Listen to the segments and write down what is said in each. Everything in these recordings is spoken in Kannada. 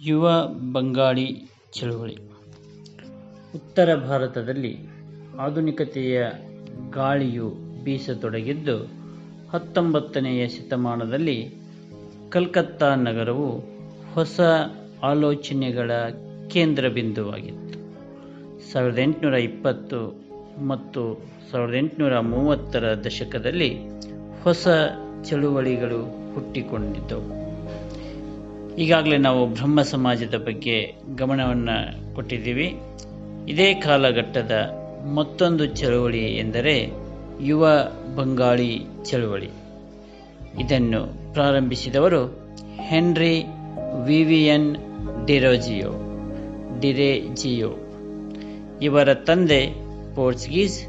ಯುವ ಬಂಗಾಳಿ ಚಳುವಳಿ. ಉತ್ತರ ಭಾರತದಲ್ಲಿ ಆಧುನಿಕತೆಯ ಗಾಳಿಯು ಬೀಸತೊಡಗಿದ್ದು 19ನೆಯ ಶತಮಾನದಲ್ಲಿ ಕಲ್ಕತ್ತಾ ನಗರವು ಹೊಸ ಆಲೋಚನೆಗಳ ಕೇಂದ್ರಬಿಂದುವಾಗಿತ್ತು. 1820 ಮತ್ತು 1830ರ ದಶಕದಲ್ಲಿ ಹೊಸ ಚಳುವಳಿಗಳು ಹುಟ್ಟಿಕೊಂಡಿದ್ದವು. ಈಗಾಗಲೇ ನಾವು ಬ್ರಹ್ಮ ಸಮಾಜದ ಬಗ್ಗೆ ಗಮನವನ್ನು ಕೊಟ್ಟಿದ್ದೀವಿ. ಇದೇ ಕಾಲಘಟ್ಟದ ಮತ್ತೊಂದು ಚಳುವಳಿ ಎಂದರೆ ಯುವ ಬಂಗಾಳಿ ಚಳುವಳಿ. ಇದನ್ನು ಪ್ರಾರಂಭಿಸಿದವರು ಹೆನ್ರಿ ವಿವಿಯನ್ ಡಿರೆಜಿಯೋ. ಇವರ ತಂದೆ ಪೋರ್ಚುಗೀಸ್,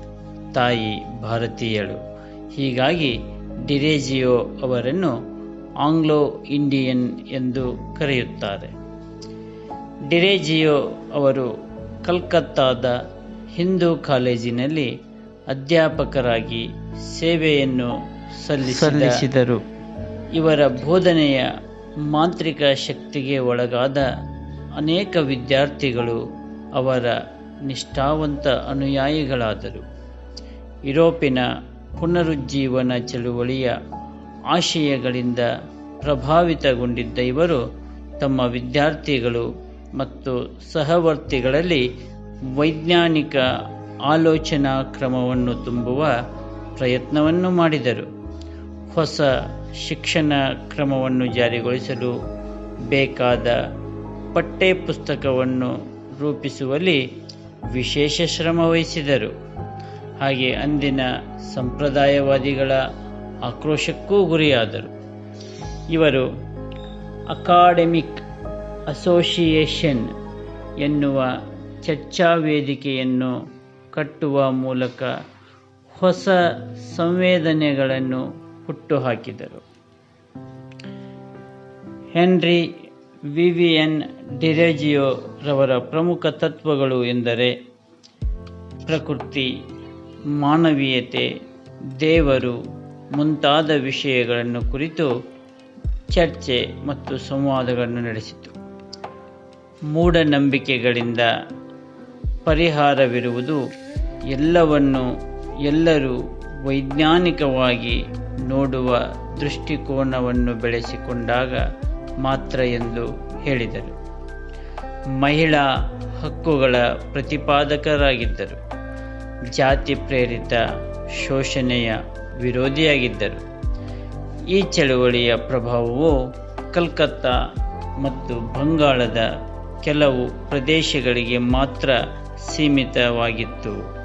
ತಾಯಿ ಭಾರತೀಯಳು. ಹೀಗಾಗಿ ಡಿರೆಜಿಯೋ ಅವರನ್ನು ಆಂಗ್ಲೋ ಇಂಡಿಯನ್ ಎಂದು ಕರೆಯುತ್ತಾರೆ. ಡಿರೆಜಿಯೋ ಅವರು ಕಲ್ಕತ್ತಾದ ಹಿಂದೂ ಕಾಲೇಜಿನಲ್ಲಿ ಅಧ್ಯಾಪಕರಾಗಿ ಸೇವೆಯನ್ನು ಸಲ್ಲಿಸಿದರು. ಇವರ ಬೋಧನೆಯ ಮಾಂತ್ರಿಕ ಶಕ್ತಿಗೆ ಒಳಗಾದ ಅನೇಕ ವಿದ್ಯಾರ್ಥಿಗಳು ಅವರ ನಿಷ್ಠಾವಂತ ಅನುಯಾಯಿಗಳಾದರು. ಯುರೋಪಿನ ಪುನರುಜ್ಜೀವನ ಚಳುವಳಿಯ ಆಶಯಗಳಿಂದ ಪ್ರಭಾವಿತಗೊಂಡಿದ್ದ ಇವರು ತಮ್ಮ ವಿದ್ಯಾರ್ಥಿಗಳು ಮತ್ತು ಸಹವರ್ತಿಗಳಲ್ಲಿ ವೈಜ್ಞಾನಿಕ ಆಲೋಚನಾ ಕ್ರಮವನ್ನು ತುಂಬುವ ಪ್ರಯತ್ನವನ್ನು ಮಾಡಿದರು. ಹೊಸ ಶಿಕ್ಷಣ ಕ್ರಮವನ್ನು ಜಾರಿಗೊಳಿಸಲು ಬೇಕಾದ ಪಠ್ಯಪುಸ್ತಕವನ್ನು ರೂಪಿಸುವಲ್ಲಿ ವಿಶೇಷ ಶ್ರಮ ವಹಿಸಿದರು. ಹಾಗೆ ಅಂದಿನ ಸಂಪ್ರದಾಯವಾದಿಗಳ ಆಕ್ರೋಶಕ್ಕೂ ಗುರಿಯಾದರು. ಇವರು ಅಕಾಡೆಮಿಕ್ ಅಸೋಸಿಯೇಷನ್ ಎನ್ನುವ ಚರ್ಚಾ ವೇದಿಕೆಯನ್ನು ಕಟ್ಟುವ ಮೂಲಕ ಹೊಸ ಸಂವೇದನೆಗಳನ್ನು ಹುಟ್ಟುಹಾಕಿದರು. ಹೆನ್ರಿ ವಿವಿಯನ್ ಡಿರೆಜಿಯೋ ರವರ ಪ್ರಮುಖ ತತ್ವಗಳು ಎಂದರೆ ಪ್ರಕೃತಿ, ಮಾನವೀಯತೆ, ದೇವರು ಮುಂತಾದ ವಿಷಯಗಳನ್ನು ಕುರಿತು ಚರ್ಚೆ ಮತ್ತು ಸಂವಾದಗಳನ್ನು ನಡೆಸಿತು. ಮೂಢನಂಬಿಕೆಗಳಿಂದ ಪರಿಹಾರವಿರುವುದು, ಎಲ್ಲವನ್ನು ಎಲ್ಲರೂ ವೈಜ್ಞಾನಿಕವಾಗಿ ನೋಡುವ ದೃಷ್ಟಿಕೋನವನ್ನು ಬೆಳೆಸಿಕೊಂಡಾಗ ಮಾತ್ರ ಎಂದು ಹೇಳಿದರು. ಮಹಿಳಾ ಹಕ್ಕುಗಳ ಪ್ರತಿಪಾದಕರಾಗಿದ್ದರು. ಜಾತಿ ಪ್ರೇರಿತ ಶೋಷಣೆಯ ವಿರೋಧಿಯಾಗಿದ್ದರು. ಈ ಚಳುವಳಿಯ ಪ್ರಭಾವವು ಕಲ್ಕತ್ತಾ ಮತ್ತು ಬಂಗಾಳದ ಕೆಲವು ಪ್ರದೇಶಗಳಿಗೆ ಮಾತ್ರ ಸೀಮಿತವಾಗಿತ್ತು.